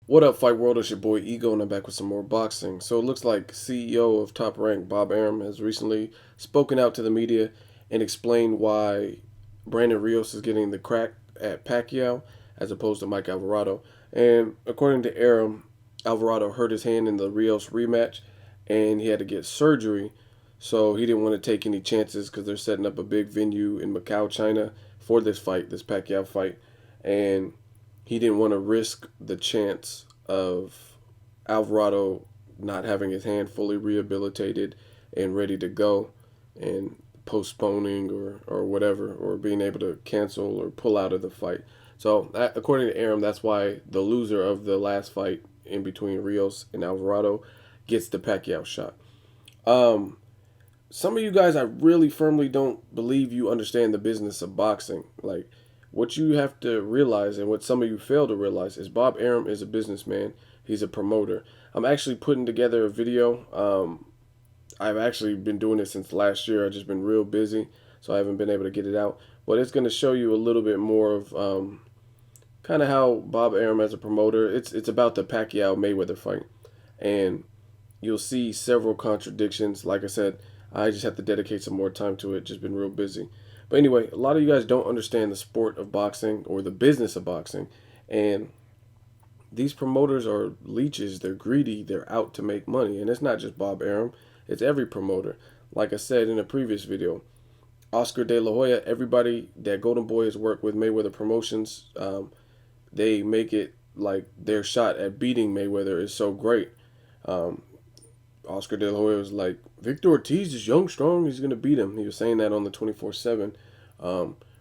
What up, Fight World? It's your boy Ego, and I'm back with some more boxing. So it looks like CEO of Top Rank, Bob Arum, has recently spoken out to the media and explained why Brandon Rios is getting the crack at Pacquiao as opposed to Mike Alvarado. And according to Arum, Alvarado hurt his hand in the Rios rematch, and he had to get surgery. So he didn't want to take any chances because they're setting up a big venue in Macau, China, for this fight, this Pacquiao fight, and he didn't want to risk the chance of Alvarado not having his hand fully rehabilitated and ready to go and postponing or whatever, or being able to cancel or pull out of the fight. So, according to Aram, that's why the loser of the last fight in between Rios and Alvarado gets the Pacquiao shot. Um, some of you guys, I really firmly don't believe you understand the business of boxing. Like, what you have to realize, and what some of you fail to realize, is Bob Arum is a businessman. He's a promoter. I'm actually putting together a video. I've actually been doing it since last year. I've just been real busy, so I haven't been able to get it out. But it's going to show you a little bit more of kind of how Bob Arum as a promoter. It's about the Pacquiao Mayweather fight, and you'll see several contradictions. Like I said, I just have to dedicate some more time to it. Just been real busy. But anyway, a lot of you guys don't understand the sport of boxing or the business of boxing. And these promoters are leeches. They're greedy. They're out to make money. And it's not just Bob Arum, it's every promoter. Like I said in a previous video, Oscar De La Hoya, everybody that Golden Boy has worked with Mayweather Promotions, they make it like their shot at beating Mayweather is so great. Um, Oscar De La Hoya was like, Victor Ortiz is young, strong. He's going to beat him. He was saying that on the 24/7.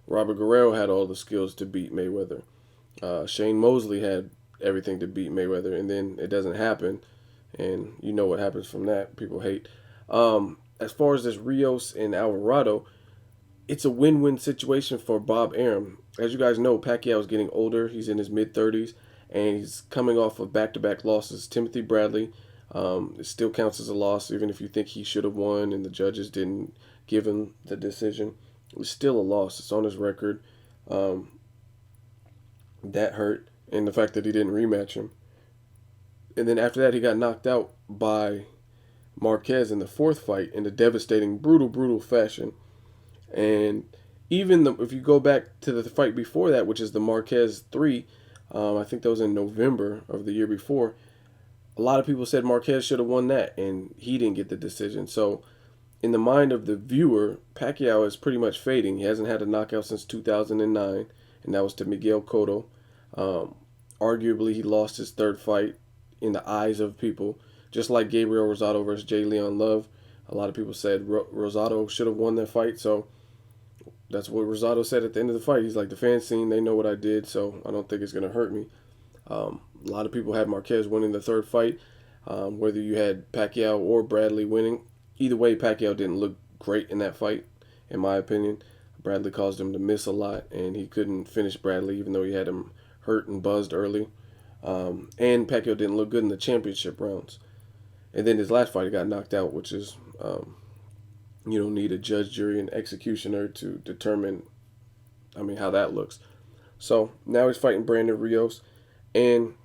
Robert Guerrero had all the skills to beat Mayweather. Shane Mosley had everything to beat Mayweather, and then it doesn't happen. And you know what happens from that. People hate. As far as this Rios and Alvarado, it's a win-win situation for Bob Arum. As you guys know, Pacquiao is getting older. He's in his mid-30s, and he's coming off of back-to-back losses. Timothy Bradley, it still counts as a loss, even if you think he should have won and the judges didn't give him the decision. It's still a loss. It's on his record. Um, that hurt, and the fact that he didn't rematch him. And then after that, he got knocked out by Marquez in the fourth fight in a devastating, brutal fashion. And even if you go back to the fight before that, which is the Marquez 3, I think that was in November of the year before, a lot of people said Marquez should have won that, and he didn't get the decision. So, in the mind of the viewer, Pacquiao is pretty much fading. He hasn't had a knockout since 2009, and that was to Miguel Cotto. Um, Arguably, he lost his third fight in the eyes of people, just like Gabriel Rosado versus J. Leon Love. A lot of people said Rosado should have won that fight, so that's what Rosado said at the end of the fight. He's like, the fan scene, they know what I did, so I don't think it's going to hurt me. A lot of people had Marquez winning the third fight, whether you had Pacquiao or Bradley winning. Either way, Pacquiao didn't look great in that fight, in my opinion. Bradley caused him to miss a lot, and he couldn't finish Bradley, even though he had him hurt and buzzed early. And Pacquiao didn't look good in the championship rounds. And then his last fight, he got knocked out, which is, you don't need a judge, jury, and executioner to determine, how that looks. So now he's fighting Brandon Rios. And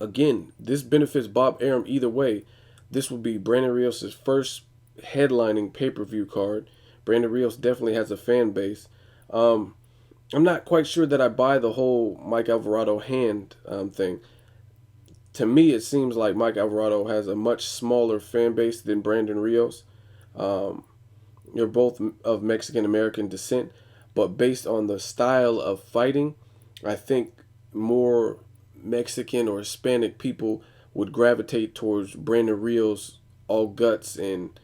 again, this benefits Bob Arum either way. This will be Brandon Rios' first headlining pay-per-view card. Brandon Rios definitely has a fan base. Um, I'm not quite sure that I buy the whole Mike Alvarado hand thing. To me, it seems like Mike Alvarado has a much smaller fan base than Brandon Rios. Um, they're both of Mexican American descent, but based on the style of fighting, I think more Mexican or Hispanic people would gravitate towards Brandon Rios, all guts and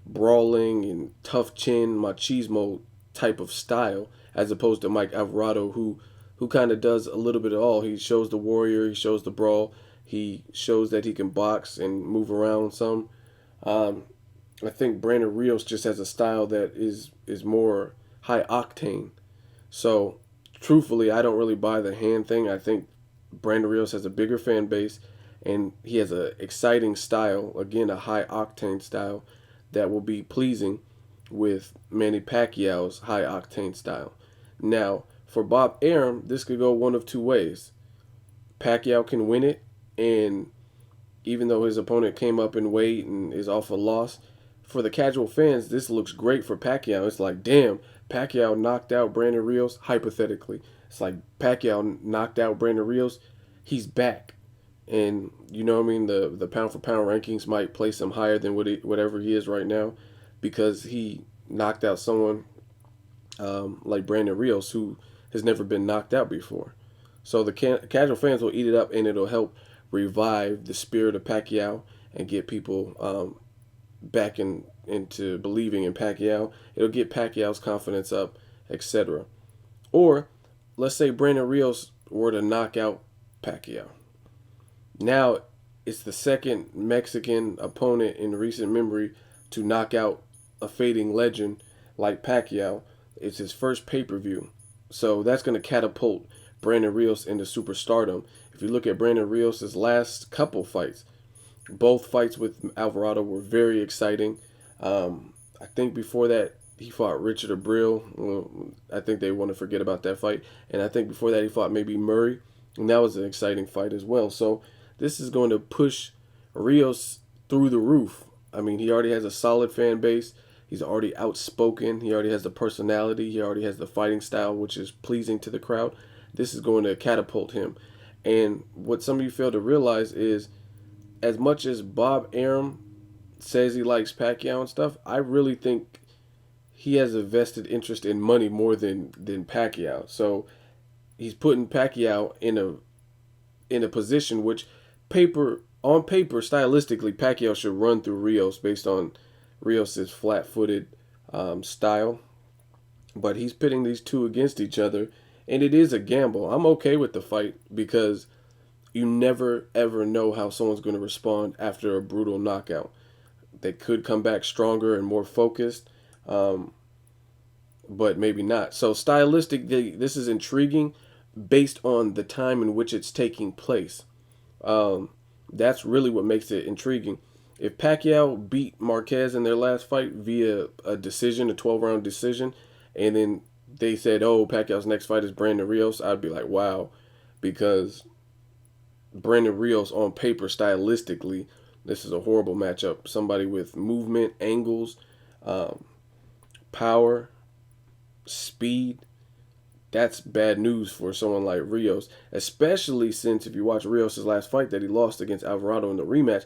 brawling and tough chin machismo type of style, as opposed to Mike Alvarado, who kind of does a little bit of all. He shows the warrior, he shows the brawl, he shows that he can box and move around some. Um, I think Brandon Rios just has a style that is more high octane. So, truthfully, I don't really buy the hand thing. I think Brandon Rios has a bigger fan base, and he has an exciting style. Again, a high octane style that will be pleasing with Manny Pacquiao's high octane style. Now, for Bob Arum, this could go one of two ways. Pacquiao can win it, and even though his opponent came up in weight and is off a loss, for the casual fans, this looks great for Pacquiao. It's like, damn, Pacquiao knocked out Brandon Rios, hypothetically. It's like Pacquiao knocked out Brandon Rios, he's back. And you know what I mean? The pound for pound rankings might place him higher than whatever he is right now because he knocked out someone like Brandon Rios, who has never been knocked out before. So the casual fans will eat it up, and it'll help revive the spirit of Pacquiao and get people back into believing in Pacquiao. It'll get Pacquiao's confidence up, etc. Or let's say Brandon Rios were to knock out Pacquiao. Now it's the second Mexican opponent in recent memory to knock out a fading legend like Pacquiao. It's his first pay-per-view. So that's going to catapult Brandon Rios into superstardom. If you look at Brandon Rios' last couple fights, both fights with Alvarado were very exciting. I think before that, he fought Richard Abril. Well, I think they want to forget about that fight. And I think before that, he fought maybe Murray. And that was an exciting fight as well. So this is going to push Rios through the roof. I mean, he already has a solid fan base. He's already outspoken. He already has the personality. He already has the fighting style, which is pleasing to the crowd. This is going to catapult him. And what some of you fail to realize is, as much as Bob Arum says he likes Pacquiao and stuff, I really think he has a vested interest in money more than Pacquiao. So he's putting Pacquiao in a position which on paper stylistically Pacquiao should run through Rios based on Rios' flat-footed style. But he's pitting these two against each other, and it is a gamble. I'm okay with the fight because you never ever know how someone's going to respond after a brutal knockout. They could come back stronger and more focused, but maybe not. So stylistically, this is intriguing based on the time in which it's taking place. That's really what makes it intriguing. If Pacquiao beat Marquez in their last fight via a decision, a 12-round decision, and then they said, oh, Pacquiao's next fight is Brandon Rios, I'd be like, wow, because Brandon Rios on paper, stylistically, this is a horrible matchup. Somebody with movement, angles, power, speed. That's bad news for someone like Rios, especially since if you watch Rios' last fight that he lost against Alvarado in the rematch,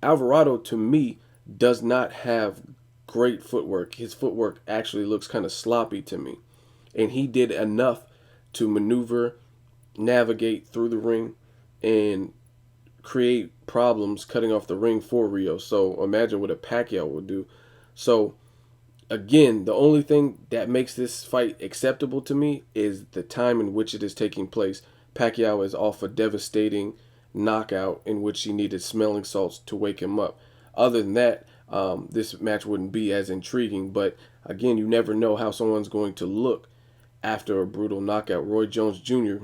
Alvarado, to me, does not have great footwork. His footwork actually looks kind of sloppy to me. And he did enough to maneuver, navigate through the ring, and create problems cutting off the ring for Rios. So imagine what a Pacquiao would do. So again, the only thing that makes this fight acceptable to me is the time in which it is taking place. Pacquiao is off a devastating knockout in which he needed smelling salts to wake him up. Other than that, this match wouldn't be as intriguing. But again, you never know how someone's going to look after a brutal knockout. Roy Jones Jr.,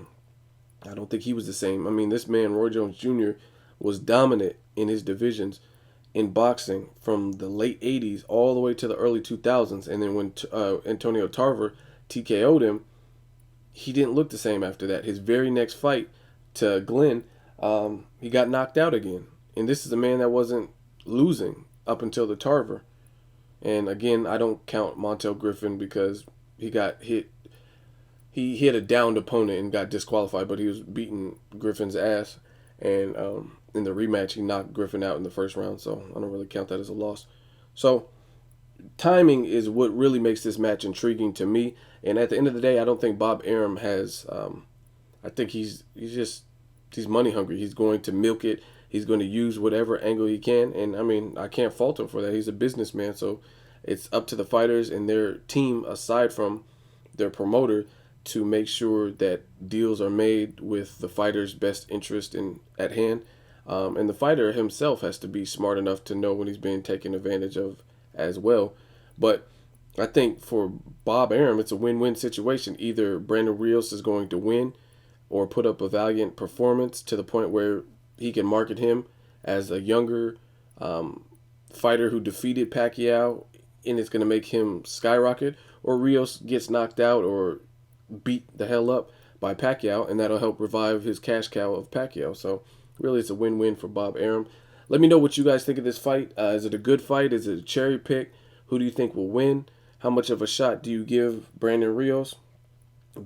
I don't think he was the same. I mean, this man, Roy Jones Jr., was dominant in his divisions in boxing from the late 80s all the way to the early 2000s. And then when Antonio Tarver TKO'd him, he didn't look the same after that. His very next fight to Glenn, he got knocked out again. And this is a man that wasn't losing up until the Tarver. And again, I don't count Montel Griffin because he got hit. He hit a downed opponent and got disqualified, but he was beating Griffin's ass. And in the rematch, he knocked Griffin out in the first round, so I don't really count that as a loss. So timing is what really makes this match intriguing to me. And at the end of the day, I don't think Bob Arum has. I think he's money hungry. He's going to milk it. He's going to use whatever angle he can. And I mean, I can't fault him for that. He's a businessman, so it's up to the fighters and their team, aside from their promoter, to make sure that deals are made with the fighter's best interest at hand. And the fighter himself has to be smart enough to know when he's being taken advantage of as well. But I think for Bob Arum, it's a win-win situation. Either Brandon Rios is going to win or put up a valiant performance to the point where he can market him as a younger fighter who defeated Pacquiao, and it's going to make him skyrocket, or Rios gets knocked out or beat the hell up by Pacquiao, and that'll help revive his cash cow of Pacquiao. So really, it's a win-win for Bob Arum. Let me know what you guys think of this fight. Is it a good fight? Is it a cherry pick? Who do you think will win? How much of a shot do you give Brandon Rios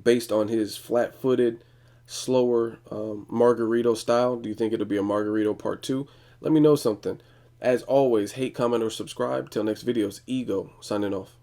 based on his flat-footed, slower Margarito style? Do you think it'll be a Margarito part 2? Let me know something. As always, hate, comment, or subscribe. Till next videos, Ego signing off.